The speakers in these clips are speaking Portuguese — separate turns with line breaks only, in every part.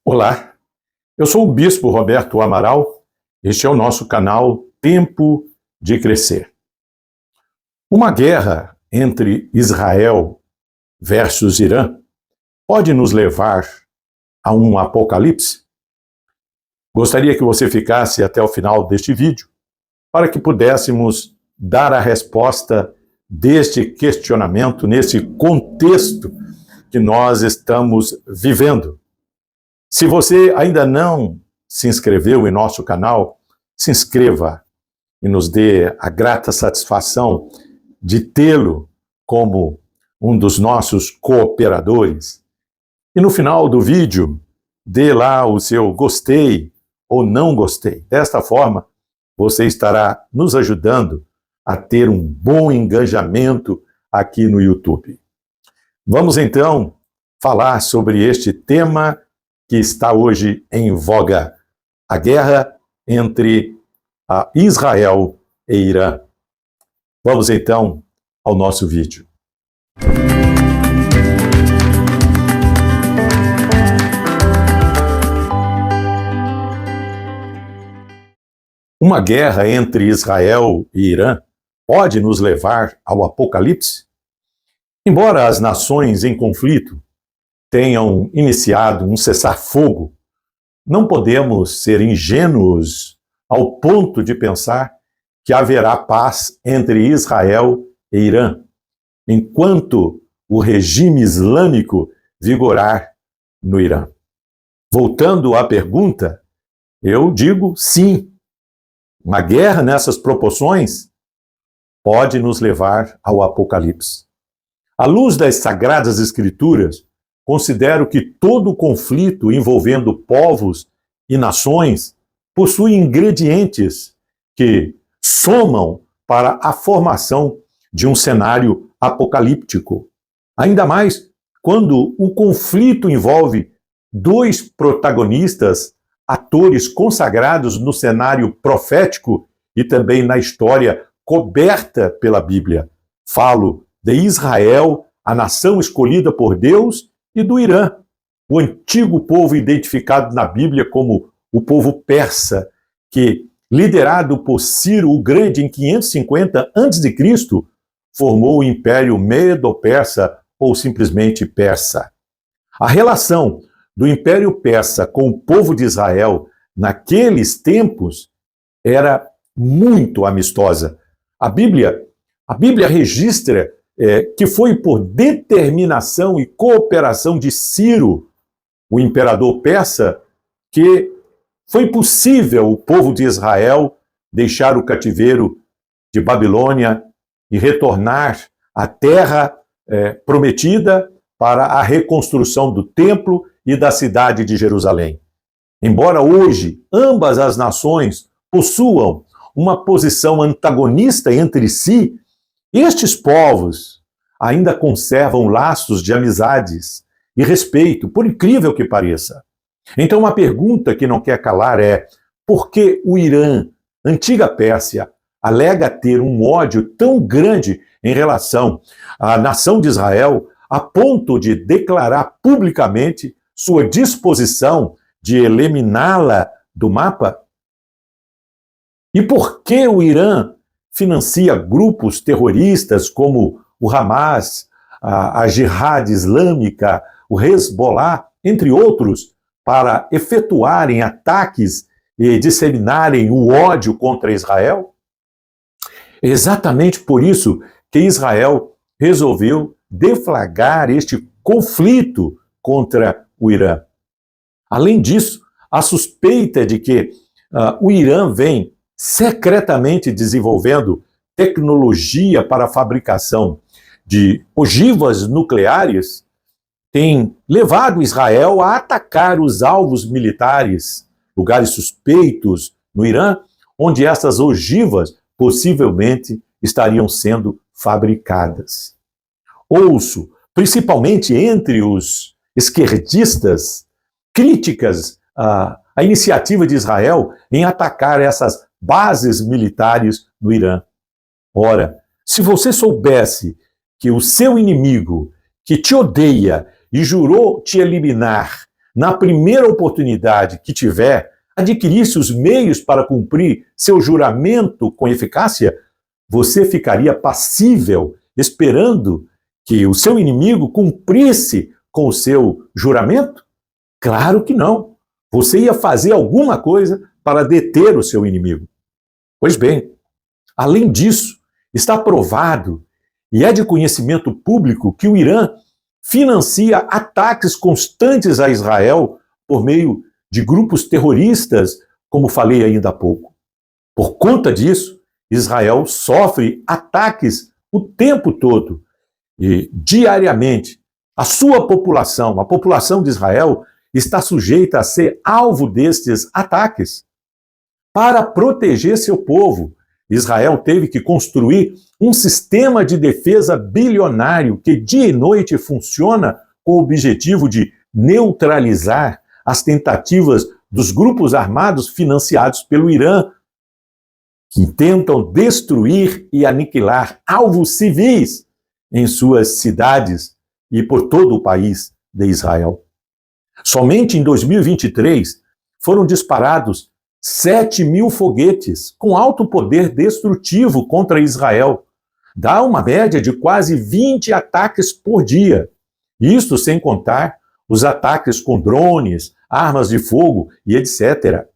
Olá, eu sou o Bispo Roberto Amaral. Este é o nosso canal Tempo de Crescer. Uma guerra entre Israel versus Irã pode nos levar a um apocalipse? Gostaria que você ficasse até o final deste vídeo para que pudéssemos dar a resposta deste questionamento nesse contexto que nós estamos vivendo. Se você ainda não se inscreveu em nosso canal, se inscreva e nos dê a grata satisfação de tê-lo como um dos nossos cooperadores. E no final do vídeo, dê lá o seu gostei ou não gostei. Desta forma, você estará nos ajudando a ter um bom engajamento aqui no YouTube. Vamos então falar sobre este tema que está hoje em voga, a guerra entre Israel e Irã. Vamos então ao nosso vídeo. Uma guerra entre Israel e Irã pode nos levar ao apocalipse? Embora as nações em conflito tenham iniciado um cessar-fogo, não podemos ser ingênuos ao ponto de pensar que haverá paz entre Israel e Irã, enquanto o regime islâmico vigorar no Irã. Voltando à pergunta, eu digo sim. Uma guerra nessas proporções pode nos levar ao apocalipse. À luz das Sagradas Escrituras, considero que todo conflito envolvendo povos e nações possui ingredientes que somam para a formação de um cenário apocalíptico. Ainda mais quando o conflito envolve dois protagonistas, atores consagrados no cenário profético e também na história coberta pela Bíblia. Falo de Israel, a nação escolhida por Deus, e do Irã, o antigo povo identificado na Bíblia como o povo persa, que, liderado por Ciro o Grande em 550 a.C., formou o Império Medo-Persa ou simplesmente Persa. A relação do Império Persa com o povo de Israel naqueles tempos era muito amistosa. A Bíblia registra que foi por determinação e cooperação de Ciro, o imperador persa, que foi possível o povo de Israel deixar o cativeiro de Babilônia e retornar à terra prometida para a reconstrução do templo e da cidade de Jerusalém. Embora hoje ambas as nações possuam uma posição antagonista entre si, estes povos ainda conservam laços de amizades e respeito, por incrível que pareça. Então, uma pergunta que não quer calar é: por que o Irã, antiga Pérsia, alega ter um ódio tão grande em relação à nação de Israel, a ponto de declarar publicamente sua disposição de eliminá-la do mapa? E por que o Irã financia grupos terroristas como o Hamas, a Jihad Islâmica, o Hezbollah, entre outros, para efetuarem ataques e disseminarem o ódio contra Israel? É exatamente por isso que Israel resolveu deflagrar este conflito contra o Irã. Além disso, a suspeita de que o Irã vem secretamente desenvolvendo tecnologia para a fabricação de ogivas nucleares tem levado Israel a atacar os alvos militares, lugares suspeitos no Irã, onde essas ogivas possivelmente estariam sendo fabricadas. Ouço, principalmente entre os esquerdistas, críticas à iniciativa de Israel em atacar essas bases militares no Irã. Ora, se você soubesse que o seu inimigo, que te odeia e jurou te eliminar, na primeira oportunidade que tiver, adquirisse os meios para cumprir seu juramento com eficácia, você ficaria passível, esperando que o seu inimigo cumprisse com o seu juramento? Claro que não. Você ia fazer alguma coisa para deter o seu inimigo. Pois bem, além disso, está provado e é de conhecimento público que o Irã financia ataques constantes a Israel por meio de grupos terroristas, como falei ainda há pouco. Por conta disso, Israel sofre ataques o tempo todo e diariamente. A sua população, a população de Israel, está sujeita a ser alvo destes ataques. Para proteger seu povo, Israel teve que construir um sistema de defesa bilionário que dia e noite funciona com o objetivo de neutralizar as tentativas dos grupos armados financiados pelo Irã, que tentam destruir e aniquilar alvos civis em suas cidades e por todo o país de Israel. Somente em 2023 foram disparados 7.000 foguetes com alto poder destrutivo contra Israel. Dá uma média de quase 20 ataques por dia. Isso sem contar os ataques com drones, armas de fogo e etc.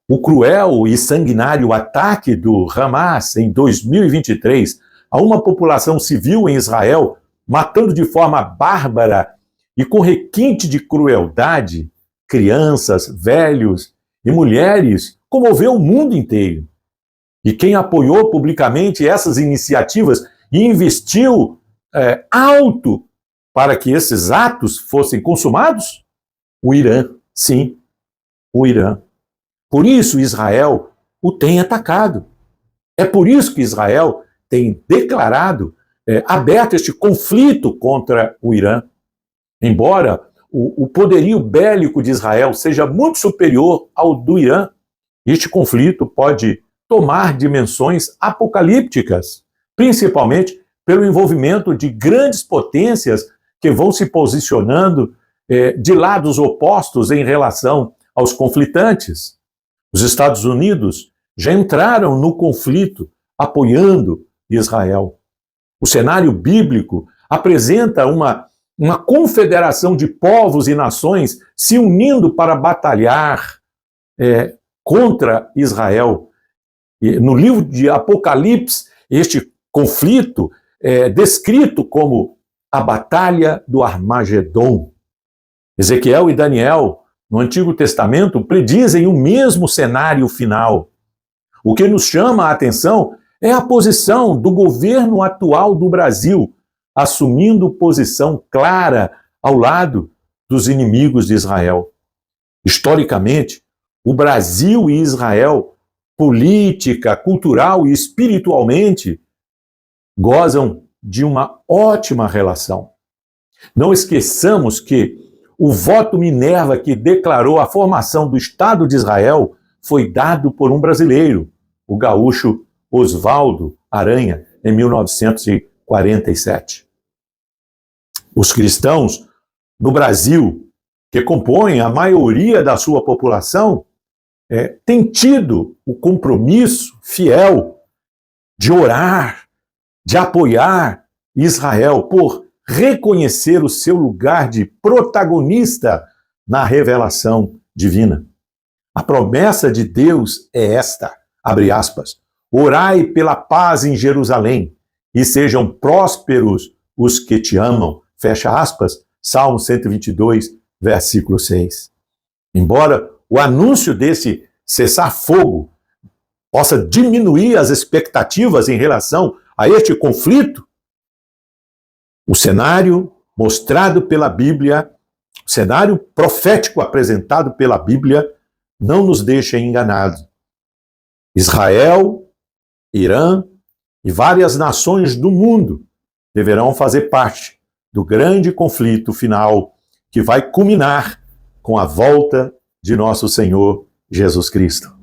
O cruel e sanguinário ataque do Hamas em 2023 a uma população civil em Israel, matando de forma bárbara e com requinte de crueldade crianças, velhos e mulheres, comoveu o mundo inteiro. E quem apoiou publicamente essas iniciativas e investiu alto para que esses atos fossem consumados? O Irã, sim, o Irã. Por isso Israel o tem atacado. É por isso que Israel tem declarado aberto este conflito contra o Irã. Embora o poderio bélico de Israel seja muito superior ao do Irã, este conflito pode tomar dimensões apocalípticas, principalmente pelo envolvimento de grandes potências que vão se posicionando de lados opostos em relação aos conflitantes. Os Estados Unidos já entraram no conflito apoiando Israel. O cenário bíblico apresenta uma confederação de povos e nações se unindo para batalhar contra Israel. E no livro de Apocalipse, este conflito é descrito como a Batalha do Armagedon. Ezequiel e Daniel, no Antigo Testamento, predizem o mesmo cenário final. O que nos chama a atenção é a posição do governo atual do Brasil, assumindo posição clara ao lado dos inimigos de Israel. Historicamente, o Brasil e Israel, política, cultural e espiritualmente, gozam de uma ótima relação. Não esqueçamos que o voto Minerva que declarou a formação do Estado de Israel foi dado por um brasileiro, o gaúcho Oswaldo Aranha, em 1947. Os cristãos no Brasil, que compõem a maioria da sua população, têm tido o compromisso fiel de orar, de apoiar Israel por reconhecer o seu lugar de protagonista na revelação divina. A promessa de Deus é esta, abre aspas, orai pela paz em Jerusalém e sejam prósperos os que te amam, fecha aspas, Salmo 122, versículo 6. Embora o anúncio desse cessar-fogo possa diminuir as expectativas em relação a este conflito, o cenário mostrado pela Bíblia, o cenário profético apresentado pela Bíblia, não nos deixa enganados. Israel, Irã e várias nações do mundo deverão fazer parte do grande conflito final que vai culminar com a volta de nosso Senhor Jesus Cristo.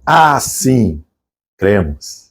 Assim cremos.